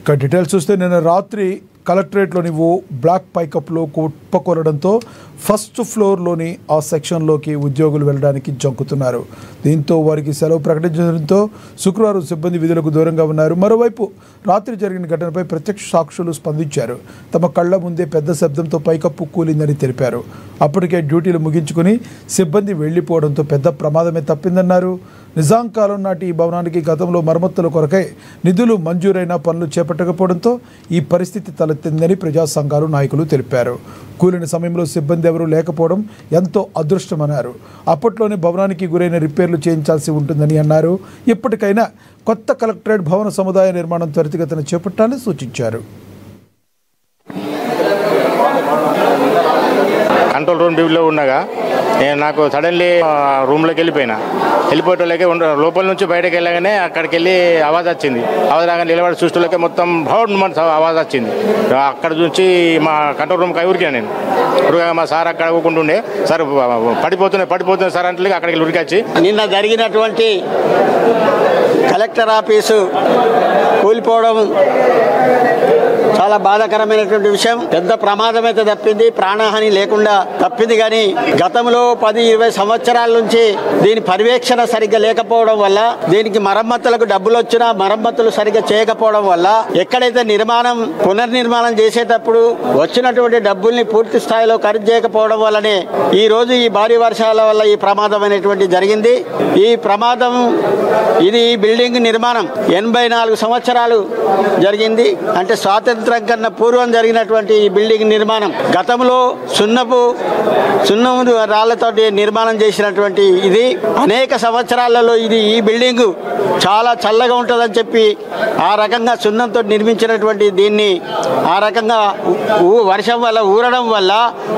ఇక డీటెయిల్స్ చూస్తే నిన్న రాత్రి కలెక్టరేట్లోని ఓ బ్లాక్ పైకప్లో కుప్పకొరడంతో ఫస్ట్ ఫ్లోర్లోని ఆ సెక్షన్లోకి ఉద్యోగులు వెళ్ళడానికి జంకుతున్నారు. దీంతో వారికి సెలవు ప్రకటించడంతో శుక్రవారం సిబ్బంది విధులకు దూరంగా ఉన్నారు. మరోవైపు రాత్రి జరిగిన ఘటనపై ప్రత్యక్ష సాక్షులు స్పందించారు. తమ కళ్ల ముందే పెద్ద శబ్దంతో పైకప్పు కూలిందని తెలిపారు. అప్పటికే డ్యూటీలు ముగించుకుని సిబ్బంది వెళ్లిపోవడంతో పెద్ద ప్రమాదమే తప్పిందన్నారు. నిజాం కాలం నాటి ఈ భవనానికి గతంలో మరమ్మతుల కొరకై నిధులు మంజూరైన పనులు చేపట్టకపోవడంతో ఈ పరిస్థితి తలెత్తిందని ప్రజా సంఘాలు నాయకులు తెలిపారు. కూలిన సమయంలో సిబ్బంది ఎవరూ లేకపోవడం ఎంతో అదృష్టమన్నారు. అప్పట్లోనే భవనానికి గురైన రిపేర్లు చేయించాల్సి ఉంటుందని అన్నారు. ఇప్పటికైనా కొత్త కలెక్టరేట్ భవన సముదాయ నిర్మాణం త్వరితగతిన చేపట్టాలని సూచించారు. కంట్రోల్ రూమ్ డ్యూటీలో ఉండగా నేను నాకు సడన్లీ రూమ్లోకి వెళ్ళిపోయేటోళ్ళకే లోపల నుంచి బయటకు వెళ్ళగానే అక్కడికి వెళ్ళి ఆవాజ్ వచ్చింది. ఆవాజ్ రాగానే నిలబడి చూసేటోళ్ళకే మొత్తం భౌడ్ ఆవాజ్ వచ్చింది. అక్కడ నుంచి మా కంట్రోల్ రూమ్కి ఉరికినా నేను. ఉరిగా మా సార్ అక్కడ ఊకుంటుండే, సార్ పడిపోతున్నాయి సార్ అంటే అక్కడికి ఉరికొచ్చి నిన్న జరిగినటువంటి కలెక్టర్ ఆఫీసు కూలిపోవడం చాలా బాధాకరమైనటువంటి విషయం. పెద్ద ప్రమాదం అయితే తప్పింది, ప్రాణహాని లేకుండా తప్పింది. కానీ గతంలో 10-20 సంవత్సరాల నుంచి దీని పర్యవేక్షణ సరిగ్గా లేకపోవడం వల్ల, దీనికి మరమ్మతులకు డబ్బులు వచ్చినా మరమ్మతులు సరిగ్గా చేయకపోవడం వల్ల, ఎక్కడైతే పునర్నిర్మాణం చేసేటప్పుడు వచ్చినటువంటి డబ్బుల్ని పూర్తి స్థాయిలో ఖర్చు చేయకపోవడం వల్లనే ఈ రోజు ఈ భారీ వర్షాల వల్ల ఈ ప్రమాదం అనేటువంటి జరిగింది. ఈ ప్రమాదం ఇది బిల్డింగ్ నిర్మాణం 84 సంవత్సరాలు జరిగింది. అంటే స్వాతంత్రం కన్నా పూర్వం జరిగినటువంటి ఈ బిల్డింగ్ నిర్మాణం. గతంలో సున్నపు రాళ్లతో నిర్మాణం చేసినటువంటి ఇది అనేక సంవత్సరాలలో ఈ బిల్డింగ్ చాలా చల్లగా ఉంటుందని చెప్పి ఆ రకంగా సున్నంతో నిర్మించినటువంటి దీన్ని ఆ రకంగా వర్షం వల్ల ఊరడం వల్ల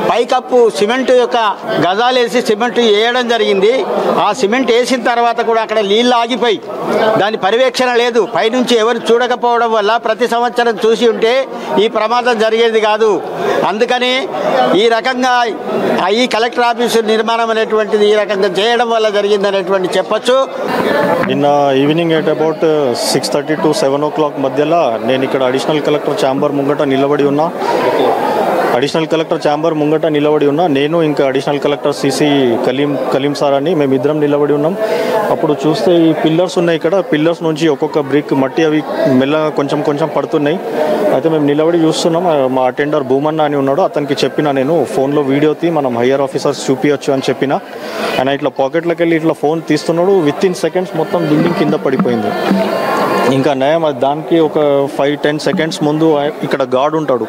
పైకప్పు సిమెంట్ యొక్క గజాలేసి సిమెంట్ వేయడం జరిగింది. ఆ సిమెంట్ వేసిన తర్వాత కూడా అక్కడ నీళ్ళు ఆగిపోయి దాని పర్యవేక్షణ లేదు. పైనుంచి ఎవరు చూడకపోవడం వల్ల ప్రతి సంవత్సరం చూసి ఉంటే ఈ ప్రమాదం జరిగేది కాదు. అందుకని ఈ రకంగా ఈ కలెక్టర్ ఆఫీసు నిర్మాణం అనేటువంటిది ఈ రకంగా చేయడం వల్ల జరిగింది అనేటువంటి చెప్పచ్చు. నిన్న evening at about 6:30 to 7 o'clock మధ్యలో నేను ఇక్కడ అడిషనల్ కలెక్టర్ ఛాంబర్ ముంగట నిలబడి ఉన్నా. నేను ఇంకా additional collector CC Kaleem sir అని మేమిద్దరం నిలబడి ఉన్నాం. అప్పుడు చూస్తే ఈ పిల్లర్స్ ఉన్నాయి. ఇక్కడ పిల్లర్స్ నుంచి ఒక్కొక్క బ్రిక్ మట్టి అవి మెల్లగా కొంచెం పడుతున్నాయి. అయితే మేము నిలబడి చూస్తున్నాం. మా అటెండర్ భూమన్న అని ఉన్నాడు. అతనికి చెప్పిన నేను ఫోన్లో వీడియో మనం హయ్యర్ ఆఫీసర్స్ చూపించచ్చు అని చెప్పిన. ఆయన ఇట్లా పాకెట్లోకి వెళ్ళి ఇట్లా ఫోన్ తీస్తున్నాడు. విత్ ఇన్ సెకండ్స్ మొత్తం బిల్డింగ్ కింద పడిపోయింది. ఇంకా నయం దానికి ఒక 5-10 seconds ముందు ఇక్కడ గార్డ్ ఉంటాడు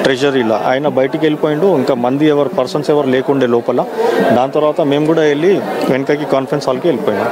ట్రెజరీలో, ఆయన బయటికి వెళ్ళిపోయిండు. ఇంకా పర్సన్స్ ఎవరు లేకుండే లోపల. దాని తర్వాత మేము కూడా వెళ్ళి వెనకకి కాన్ఫరెన్స్ హాల్కి వెళ్ళిపోయాం.